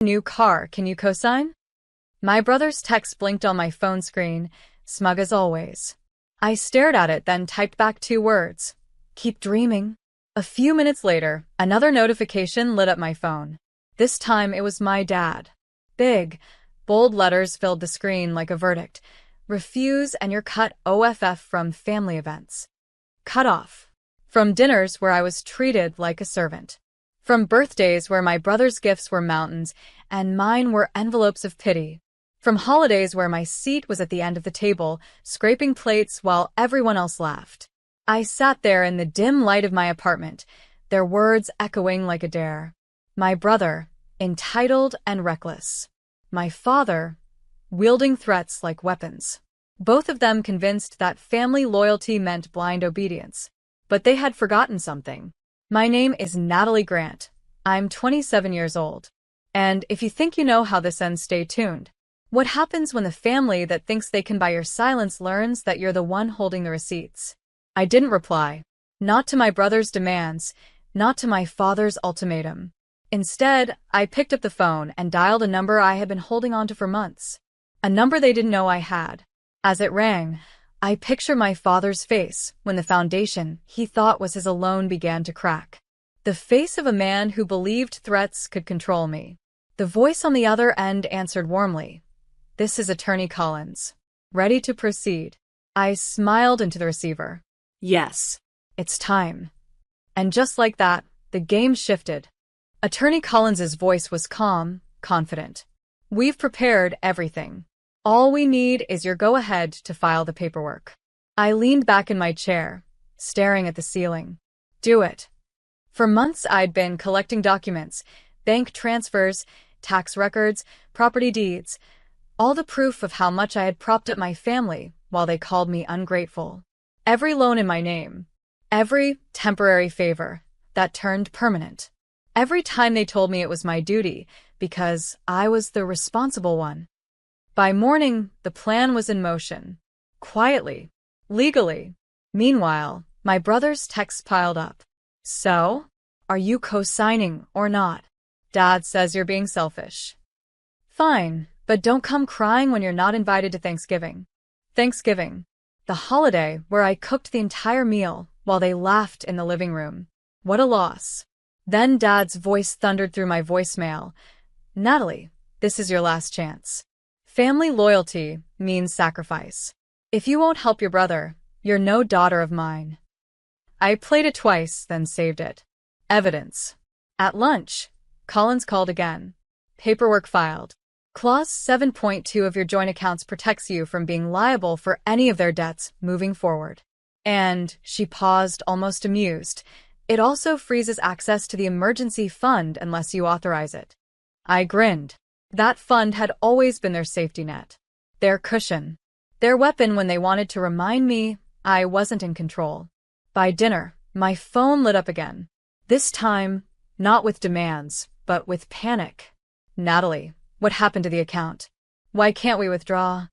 New car, can you cosign? My brother's text blinked on my phone screen, smug as always. I stared at it, then typed back 2 words. Keep dreaming. A few minutes later, another notification lit up my phone. This time it was my dad. Big, bold letters filled the screen like a verdict. Refuse and you're cut off from family events. Cut off. From dinners where I was treated like a servant. From birthdays where my brother's gifts were mountains and mine were envelopes of pity. From holidays where my seat was at the end of the table, scraping plates while everyone else laughed. I sat there in the dim light of my apartment, their words echoing like a dare. My brother, entitled and reckless. My father, wielding threats like weapons. Both of them convinced that family loyalty meant blind obedience. But they had forgotten something. My name is Natalie Grant. I'm 27 years old. And if you think you know how this ends, stay tuned. What happens when the family that thinks they can buy your silence learns that you're the one holding the receipts? I didn't reply. Not to my brother's demands, not to my father's ultimatum. Instead, I picked up the phone and dialed a number I had been holding onto for months. A number they didn't know I had. As it rang, I picture my father's face when the foundation he thought was his alone began to crack. The face of a man who believed threats could control me. The voice on the other end answered warmly. This is Attorney Collins. Ready to proceed? I smiled into the receiver. Yes. It's time. And just like that, the game shifted. Attorney Collins's voice was calm, confident. We've prepared everything. All we need is your go-ahead to file the paperwork. I leaned back in my chair, staring at the ceiling. Do it. For months I'd been collecting documents, bank transfers, tax records, property deeds, all the proof of how much I had propped up my family while they called me ungrateful. Every loan in my name. Every temporary favor that turned permanent. Every time they told me it was my duty because I was the responsible one. By morning, the plan was in motion. Quietly. Legally. Meanwhile, my brother's texts piled up. So? Are you co-signing or not? Dad says you're being selfish. Fine, but don't come crying when you're not invited to Thanksgiving. Thanksgiving. The holiday where I cooked the entire meal while they laughed in the living room. What a loss. Then Dad's voice thundered through my voicemail. Natalie, this is your last chance. Family loyalty means sacrifice. If you won't help your brother, you're no daughter of mine. I played it twice, then saved it. Evidence. At lunch, Collins called again. Paperwork filed. Clause 7.2 of your joint accounts protects you from being liable for any of their debts moving forward. And, she paused, almost amused, it also freezes access to the emergency fund unless you authorize it. I grinned. That fund had always been their safety net. Their cushion. Their weapon when they wanted to remind me I wasn't in control. By dinner, my phone lit up again. This time, not with demands, but with panic. Natalie, what happened to the account? Why can't we withdraw?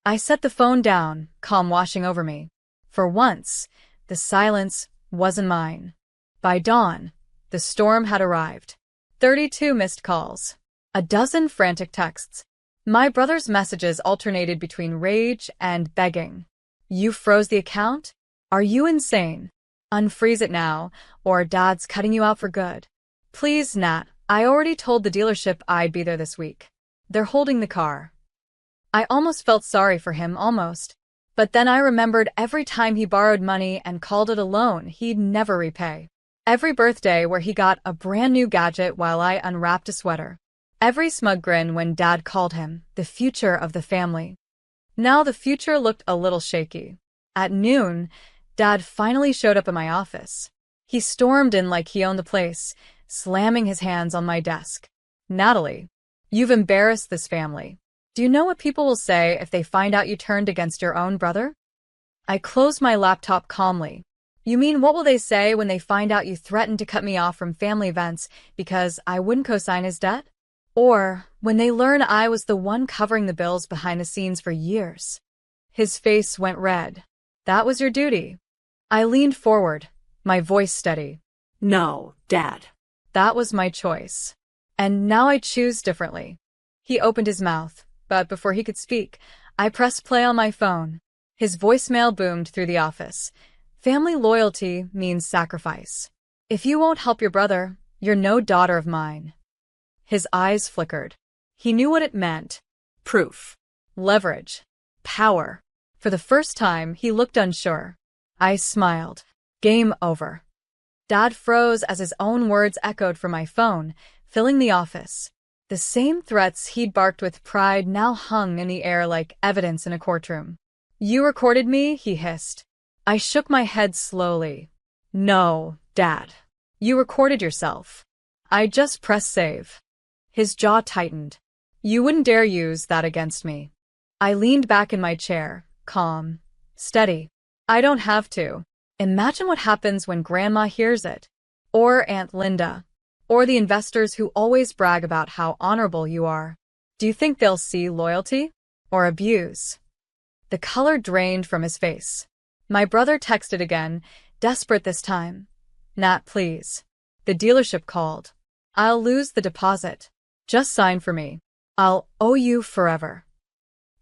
I set the phone down, calm washing over me. For once, the silence wasn't mine. By dawn, the storm had arrived. 32 missed calls. A dozen frantic texts. My brother's messages alternated between rage and begging. You froze the account? Are you insane? Unfreeze it now, or Dad's cutting you out for good. Please, Nat, I already told the dealership I'd be there this week. They're holding the car. I almost felt sorry for him, almost. But then I remembered every time he borrowed money and called it a loan he'd never repay. Every birthday where he got a brand new gadget while I unwrapped a sweater. Every smug grin when Dad called him the future of the family. Now the future looked a little shaky. At noon, Dad finally showed up at my office. He stormed in like he owned the place, slamming his hands on my desk. Natalie, you've embarrassed this family. Do you know what people will say if they find out you turned against your own brother? I closed my laptop calmly. You mean what will they say when they find out you threatened to cut me off from family events because I wouldn't co-sign his debt? Or when they learn I was the one covering the bills behind the scenes for years? His face went red. That was your duty. I leaned forward, my voice steady. No, Dad. That was my choice. And now I choose differently. He opened his mouth, but before he could speak, I pressed play on my phone. His voicemail boomed through the office. Family loyalty means sacrifice. If you won't help your brother, you're no daughter of mine. His eyes flickered. He knew what it meant. Proof. Leverage. Power. For the first time, he looked unsure. I smiled. Game over. Dad froze as his own words echoed from my phone, filling the office. The same threats he'd barked with pride now hung in the air like evidence in a courtroom. You recorded me? He hissed. I shook my head slowly. No, Dad. You recorded yourself. I just pressed save. His jaw tightened. You wouldn't dare use that against me. I leaned back in my chair, calm, steady. I don't have to. Imagine what happens when Grandma hears it. Or Aunt Linda. Or the investors who always brag about how honorable you are. Do you think they'll see loyalty? Or abuse? The color drained from his face. My brother texted again, desperate this time. Nat, please. The dealership called. I'll lose the deposit. Just sign for me. I'll owe you forever.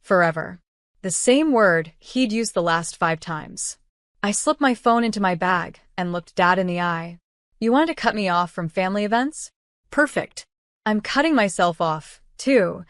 Forever. The same word he'd used the last 5 times. I slipped my phone into my bag and looked Dad in the eye. You wanted to cut me off from family events? Perfect. I'm cutting myself off, too.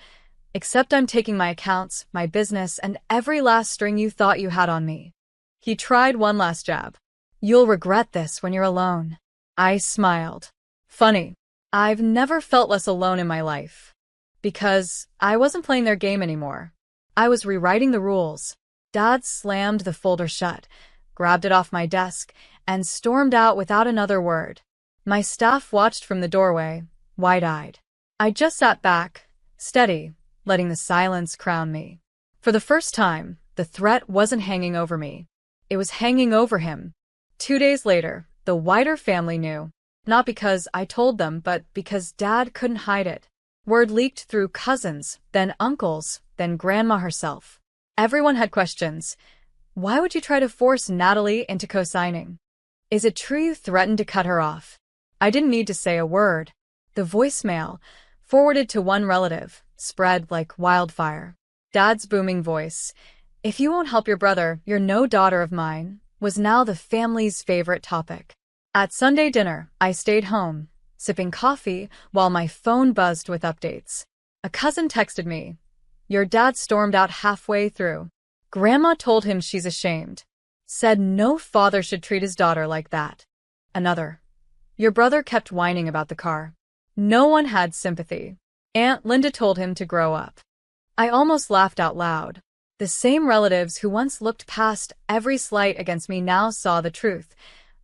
Except I'm taking my accounts, my business, and every last string you thought you had on me. He tried one last jab. You'll regret this when you're alone. I smiled. Funny. I've never felt less alone in my life. Because I wasn't playing their game anymore. I was rewriting the rules. Dad slammed the folder shut, grabbed it off my desk, and stormed out without another word. My staff watched from the doorway, wide-eyed. I just sat back, steady, letting the silence crown me. For the first time, the threat wasn't hanging over me. It was hanging over him. 2 days later, the wider family knew. Not because I told them, but because Dad couldn't hide it. Word leaked through cousins, then uncles, then Grandma herself. Everyone had questions. Why would you try to force Natalie into co-signing? Is it true you threatened to cut her off? I didn't need to say a word. The voicemail, forwarded to one relative, spread like wildfire. Dad's booming voice, if you won't help your brother, you're no daughter of mine, was now the family's favorite topic. At Sunday dinner, I stayed home, sipping coffee while my phone buzzed with updates. A cousin texted me. Your dad stormed out halfway through. Grandma told him she's ashamed. Said no father should treat his daughter like that. Another. Your brother kept whining about the car. No one had sympathy. Aunt Linda told him to grow up. I almost laughed out loud. The same relatives who once looked past every slight against me now saw the truth.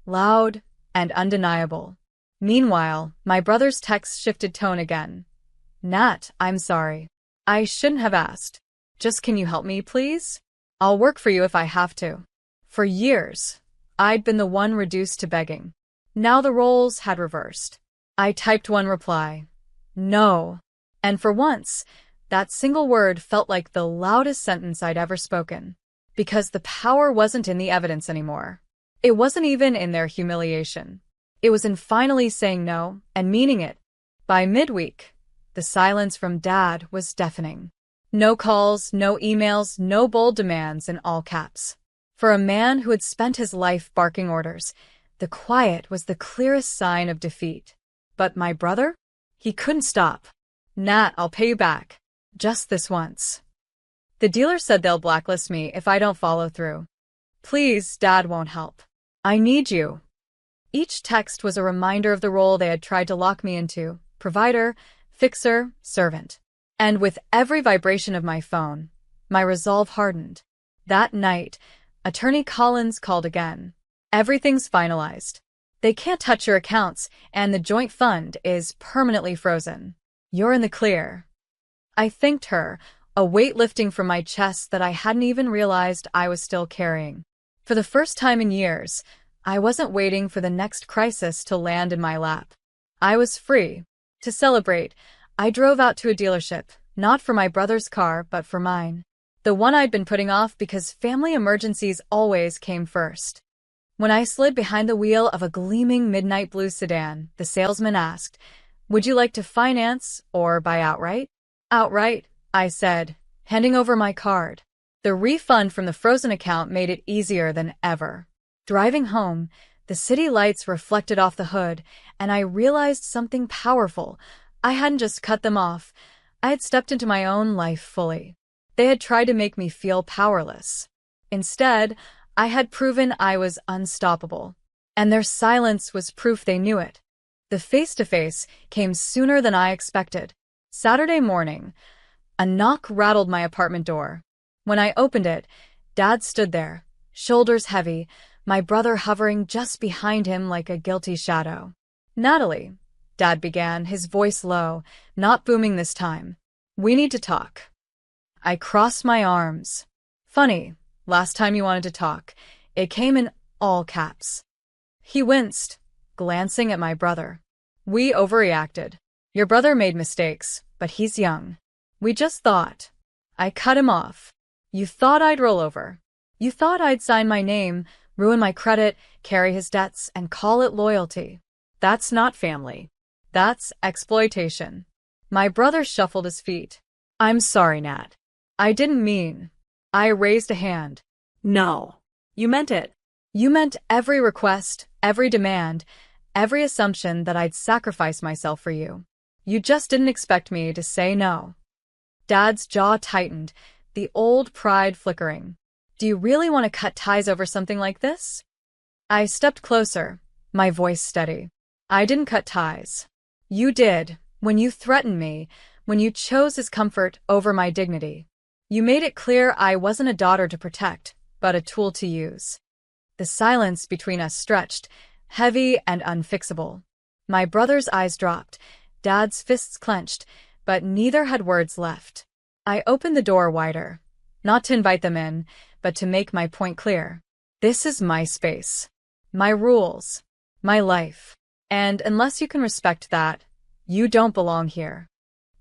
Loud and undeniable. Meanwhile, my brother's text shifted tone again. Nat, I'm sorry. I shouldn't have asked. Just can you help me, please? I'll work for you if I have to. For years, I'd been the one reduced to begging. Now the roles had reversed. I typed one reply. No. And for once, that single word felt like the loudest sentence I'd ever spoken. Because the power wasn't in the evidence anymore. It wasn't even in their humiliation. It was in finally saying no and meaning it. By midweek, the silence from Dad was deafening. No calls, no emails, no bold demands in all caps. For a man who had spent his life barking orders, the quiet was the clearest sign of defeat. But my brother? He couldn't stop. Nat, I'll pay you back. Just this once. The dealer said they'll blacklist me if I don't follow through. Please, Dad won't help. I need you. Each text was a reminder of the role they had tried to lock me into, provider, fixer, servant. And with every vibration of my phone, my resolve hardened. That night, Attorney Collins called again. Everything's finalized. They can't touch your accounts, and the joint fund is permanently frozen. You're in the clear. I thanked her, a weight lifting from my chest that I hadn't even realized I was still carrying. For the first time in years, I wasn't waiting for the next crisis to land in my lap. I was free. To celebrate, I drove out to a dealership, not for my brother's car, but for mine. The one I'd been putting off because family emergencies always came first. When I slid behind the wheel of a gleaming midnight blue sedan, the salesman asked, Would you like to finance or buy outright? Outright, I said, handing over my card. The refund from the frozen account made it easier than ever. Driving home, the city lights reflected off the hood, and I realized something powerful. I hadn't just cut them off. I had stepped into my own life fully. They had tried to make me feel powerless. Instead, I had proven I was unstoppable. And their silence was proof they knew it. The face-to-face came sooner than I expected. Saturday morning, a knock rattled my apartment door. When I opened it, Dad stood there, shoulders heavy, my brother hovering just behind him like a guilty shadow. "Natalie," Dad began, his voice low, not booming this time. "We need to talk." I crossed my arms. "Funny, last time you wanted to talk." It came in all caps. He winced, glancing at my brother. "We overreacted. Your brother made mistakes, but he's young. We just thought." I cut him off. "You thought I'd roll over. You thought I'd sign my name, ruin my credit, carry his debts, and call it loyalty. That's not family. That's exploitation." My brother shuffled his feet. "I'm sorry, Nat. I didn't mean." I raised a hand. "No, you meant it. You meant every request, every demand, every assumption that I'd sacrifice myself for you. You just didn't expect me to say no." Dad's jaw tightened, the old pride flickering. "Do you really want to cut ties over something like this?" I stepped closer, my voice steady. "I didn't cut ties. You did, when you threatened me, when you chose his comfort over my dignity. You made it clear I wasn't a daughter to protect, but a tool to use." The silence between us stretched, heavy and unfixable. My brother's eyes dropped, Dad's fists clenched, but neither had words left. I opened the door wider, not to invite them in, but to make my point clear. This is my space, my rules, my life, and unless you can respect that, you don't belong here.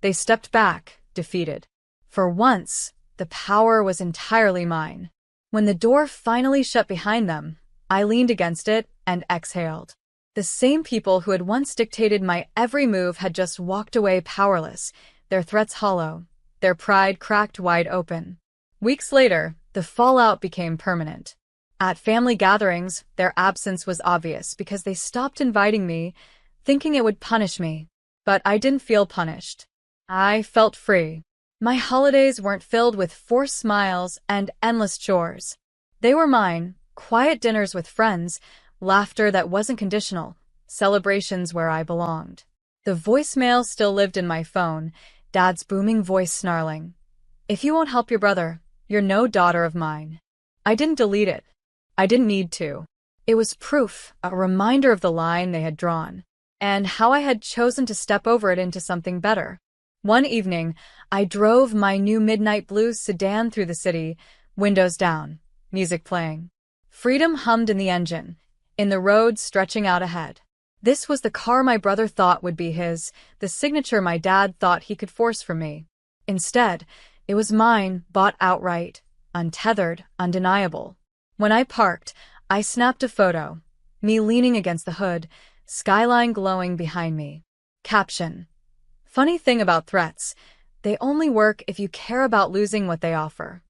They stepped back, defeated. For once, the power was entirely mine. When the door finally shut behind them, I leaned against it and exhaled. The same people who had once dictated my every move had just walked away powerless, their threats hollow, their pride cracked wide open. Weeks later, the fallout became permanent. At family gatherings, their absence was obvious because they stopped inviting me, thinking it would punish me. But I didn't feel punished. I felt free. My holidays weren't filled with forced smiles and endless chores. They were mine, quiet dinners with friends, laughter that wasn't conditional, celebrations where I belonged. The voicemail still lived in my phone, Dad's booming voice snarling. "If you won't help your brother, you're no daughter of mine." I didn't delete it. I didn't need to. It was proof, a reminder of the line they had drawn, and how I had chosen to step over it into something better. One evening, I drove my new midnight blue sedan through the city, windows down, music playing. Freedom hummed in the engine, in the road stretching out ahead. This was the car my brother thought would be his, the signature my dad thought he could force from me. Instead, it was mine, bought outright, untethered, undeniable. When I parked, I snapped a photo, me leaning against the hood, skyline glowing behind me. Caption: "Funny thing about threats, they only work if you care about losing what they offer."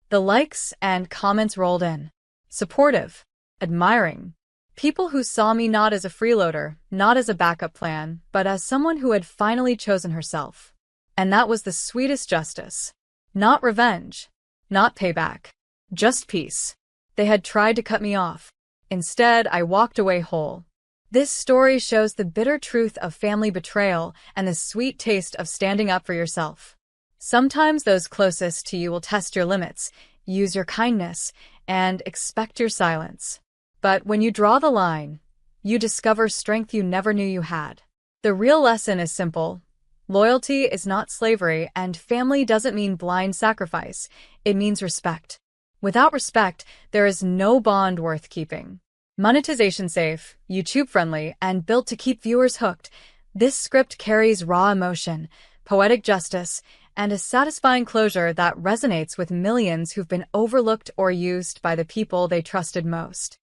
The likes and comments rolled in. Supportive, admiring. People who saw me not as a freeloader, not as a backup plan, but as someone who had finally chosen herself. And that was the sweetest justice. Not revenge, not payback, just peace. They had tried to cut me off. Instead, I walked away whole. This story shows the bitter truth of family betrayal and the sweet taste of standing up for yourself. Sometimes those closest to you will test your limits, use your kindness, and expect your silence. But when you draw the line, you discover strength you never knew you had. The real lesson is simple. Loyalty is not slavery, and family doesn't mean blind sacrifice. It means respect. Without respect, there is no bond worth keeping. Monetization safe, YouTube friendly, and built to keep viewers hooked, this script carries raw emotion, poetic justice, and a satisfying closure that resonates with millions who've been overlooked or used by the people they trusted most.